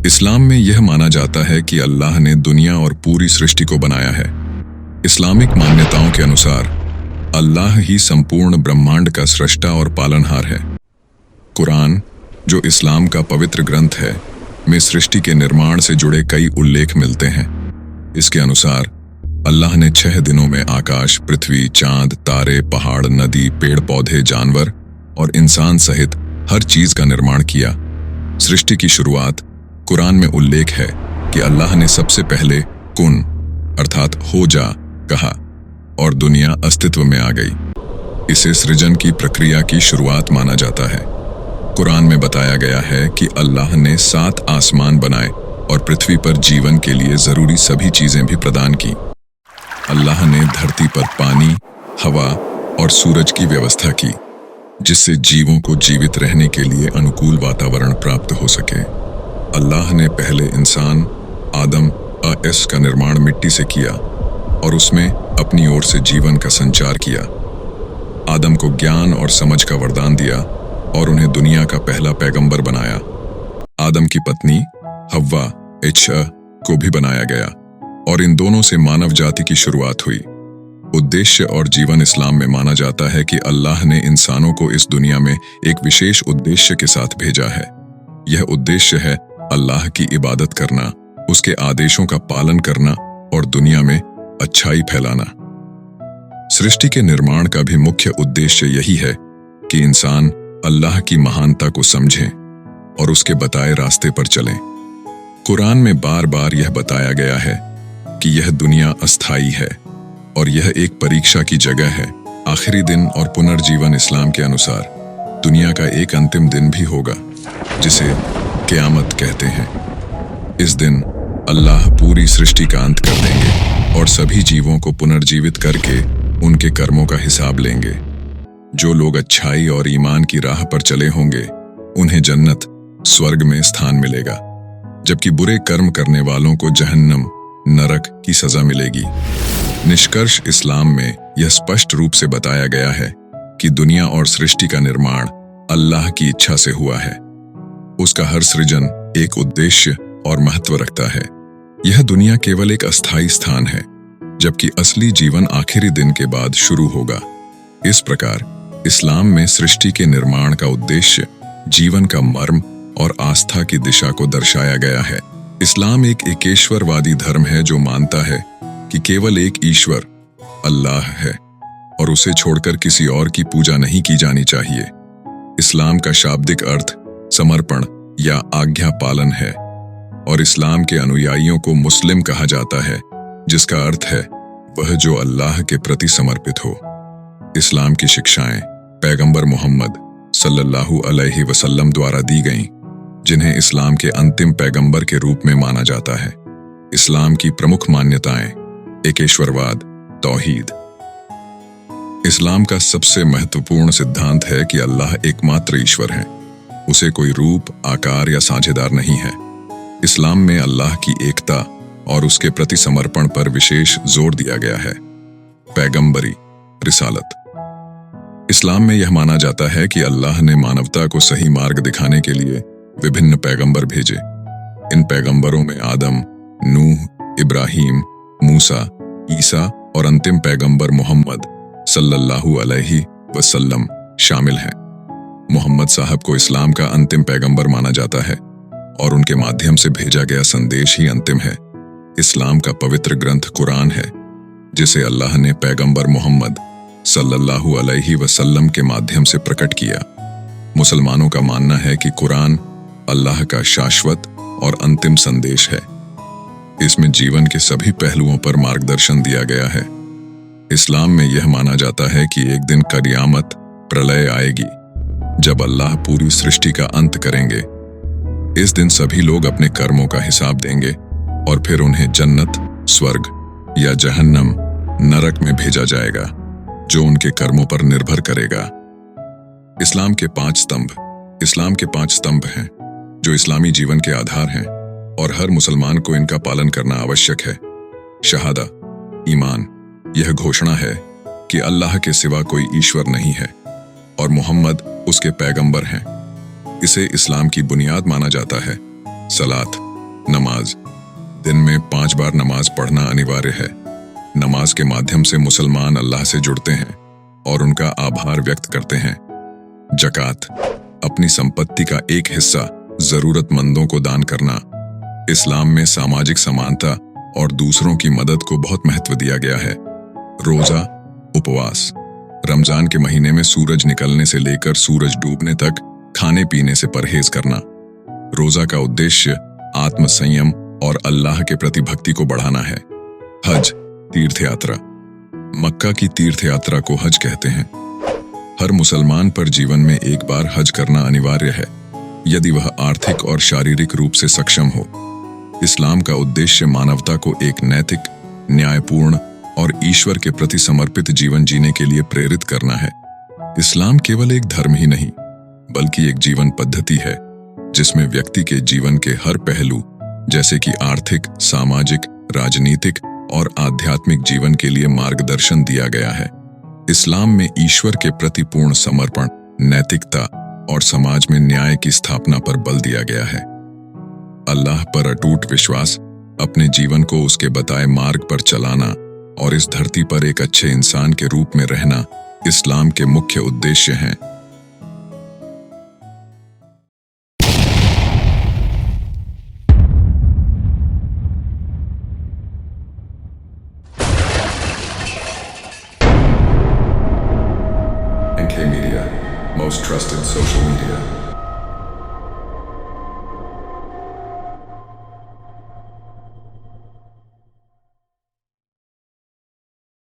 इस्लाम में यह माना जाता है कि अल्लाह ने दुनिया और पूरी सृष्टि को बनाया है। इस्लामिक मान्यताओं के अनुसार अल्लाह ही संपूर्ण ब्रह्मांड का सृष्टा और पालनहार है। कुरान, जो इस्लाम का पवित्र ग्रंथ है, में सृष्टि के निर्माण से जुड़े कई उल्लेख मिलते हैं। इसके अनुसार अल्लाह ने 6 दिनों में आकाश, पृथ्वी, चांद, तारे, पहाड़, नदी, पेड़ पौधे, जानवर और इंसान सहित हर चीज का निर्माण किया। सृष्टि की शुरुआत कुरान में उल्लेख है कि अल्लाह ने सबसे पहले कुन अर्थात हो जा कहा और दुनिया अस्तित्व में आ गई। इसे सृजन की प्रक्रिया की शुरुआत माना जाता है। कुरान में बताया गया है कि अल्लाह ने 7 आसमान बनाए और पृथ्वी पर जीवन के लिए जरूरी सभी चीजें भी प्रदान की। अल्लाह ने धरती पर पानी, हवा और सूरज की व्यवस्था की, जिससे जीवों को जीवित रहने के लिए अनुकूल वातावरण प्राप्त हो सके। अल्लाह ने पहले इंसान आदम आ.एस. का निर्माण मिट्टी से किया और उसमें अपनी ओर से जीवन का संचार किया। आदम को ज्ञान और समझ का वरदान दिया और उन्हें दुनिया का पहला पैगंबर बनाया। आदम की पत्नी हव्वा एच.अ. को भी बनाया गया और इन दोनों से मानव जाति की शुरुआत हुई। उद्देश्य और जीवन इस्लाम में माना जाता है कि अल्लाह ने इंसानों को इस दुनिया में एक विशेष उद्देश्य के साथ भेजा है। यह उद्देश्य है अल्लाह की इबादत करना, उसके आदेशों का पालन करना और दुनिया में अच्छाई फैलाना। सृष्टि के निर्माण का भी मुख्य उद्देश्य यही है कि इंसान अल्लाह की महानता को समझें और उसके बताए रास्ते पर चलें। कुरान में बार बार यह बताया गया है कि यह दुनिया अस्थायी है और यह एक परीक्षा की जगह है। आखिरी दिन और पुनर्जीवन इस्लाम के अनुसार दुनिया का एक अंतिम दिन भी होगा, जिसे क़यामत कहते हैं। इस दिन अल्लाह पूरी सृष्टि का अंत कर देंगे और सभी जीवों को पुनर्जीवित करके उनके कर्मों का हिसाब लेंगे। जो लोग अच्छाई और ईमान की राह पर चले होंगे, उन्हें जन्नत, स्वर्ग में स्थान मिलेगा, जबकि बुरे कर्म करने वालों को जहन्नम, नरक की सजा मिलेगी। निष्कर्ष इस्लाम में यह स्पष्ट रूप से बताया गया है कि दुनिया और सृष्टि का निर्माण अल्लाह की इच्छा से हुआ है। उसका हर सृजन एक उद्देश्य और महत्व रखता है। यह दुनिया केवल एक अस्थायी स्थान है, जबकि असली जीवन आखिरी दिन के बाद शुरू होगा। इस प्रकार इस्लाम में सृष्टि के निर्माण का उद्देश्य, जीवन का मर्म और आस्था की दिशा को दर्शाया गया है। इस्लाम एक एकेश्वरवादी धर्म है जो मानता है कि केवल एक ईश्वर अल्लाह है और उसे छोड़कर किसी और की पूजा नहीं की जानी चाहिए। इस्लाम का शाब्दिक अर्थ समर्पण या आज्ञा पालन है और इस्लाम के अनुयायियों को मुस्लिम कहा जाता है, जिसका अर्थ है वह जो अल्लाह के प्रति समर्पित हो। इस्लाम की शिक्षाएं पैगंबर मोहम्मद सल्लल्लाहु अलैहि वसल्लम द्वारा दी गईं, जिन्हें इस्लाम के अंतिम पैगंबर के रूप में माना जाता है। इस्लाम की प्रमुख मान्यताएं एकेश्वरवाद, तौहीद। इस्लाम का सबसे महत्वपूर्ण सिद्धांत है कि अल्लाह एकमात्र ईश्वर है, उसे कोई रूप, आकार या साझेदार नहीं है। इस्लाम में अल्लाह की एकता और उसके प्रति समर्पण पर विशेष जोर दिया गया है। पैगंबरी, रिसालत। इस्लाम में यह माना जाता है कि अल्लाह ने मानवता को सही मार्ग दिखाने के लिए विभिन्न पैगंबर भेजे। इन पैगंबरों में आदम, नूह, इब्राहिम, मूसा, ईसा और अंतिम पैगंबर मोहम्मद सल्लल्लाहु अलैहि वसल्लम शामिल हैं। मोहम्मद साहब को इस्लाम का अंतिम पैगंबर माना जाता है और उनके माध्यम से भेजा गया संदेश ही अंतिम है। इस्लाम का पवित्र ग्रंथ कुरान है, जिसे अल्लाह ने पैगंबर मोहम्मद सल्लल्लाहु अलैहि वसल्लम के माध्यम से प्रकट किया। मुसलमानों का मानना है कि कुरान अल्लाह का शाश्वत और अंतिम संदेश है। इसमें जीवन के सभी पहलुओं पर मार्गदर्शन दिया गया है। इस्लाम में यह माना जाता है कि एक दिन क़यामत, प्रलय आएगी, जब अल्लाह पूरी सृष्टि का अंत करेंगे। इस दिन सभी लोग अपने कर्मों का हिसाब देंगे और फिर उन्हें जन्नत, स्वर्ग या जहन्नम, नरक में भेजा जाएगा, जो उनके कर्मों पर निर्भर करेगा। इस्लाम के 5 स्तंभ। इस्लाम के 5 स्तंभ हैं, जो इस्लामी जीवन के आधार हैं और हर मुसलमान को इनका पालन करना आवश्यक है। शहादा, ईमान। यह घोषणा है कि अल्लाह के सिवा कोई ईश्वर नहीं है और मोहम्मद उसके पैगंबर हैं। इसे इस्लाम की बुनियाद माना जाता है। सलात, नमाज। दिन में 5 बार नमाज पढ़ना अनिवार्य है। नमाज के माध्यम से मुसलमान अल्लाह से जुड़ते हैं और उनका आभार व्यक्त करते हैं। जकात, अपनी संपत्ति का एक हिस्सा जरूरतमंदों को दान करना। इस्लाम में सामाजिक समानता और दूसरों की मदद को बहुत महत्व दिया गया है। रोजा, उपवास, रमजान के महीने में सूरज निकलने से लेकर सूरज डूबने तक खाने पीने से परहेज करना। रोजा का उद्देश्य आत्म संयम और अल्लाह के प्रति भक्ति को बढ़ाना है। हज, तीर्थ यात्रा, मक्का की तीर्थ यात्रा को हज कहते हैं। हर मुसलमान पर जीवन में एक बार हज करना अनिवार्य है, यदि वह आर्थिक और शारीरिक रूप से सक्षम हो। इस्लाम का उद्देश्य मानवता को एक नैतिक, न्यायपूर्ण और ईश्वर के प्रति समर्पित जीवन जीने के लिए प्रेरित करना है। इस्लाम केवल एक धर्म ही नहीं, बल्कि एक जीवन पद्धति है जिसमें व्यक्ति के जीवन के हर पहलू, जैसे कि आर्थिक, सामाजिक, राजनीतिक और आध्यात्मिक जीवन के लिए मार्गदर्शन दिया गया है। इस्लाम में ईश्वर के प्रति पूर्ण समर्पण, नैतिकता और समाज में न्याय की स्थापना पर बल दिया गया है। अल्लाह पर अटूट विश्वास, अपने जीवन को उसके बताए मार्ग पर चलाना और इस धरती पर एक अच्छे इंसान के रूप में रहना इस्लाम के मुख्य उद्देश्य हैं। NK Media, most trusted social media.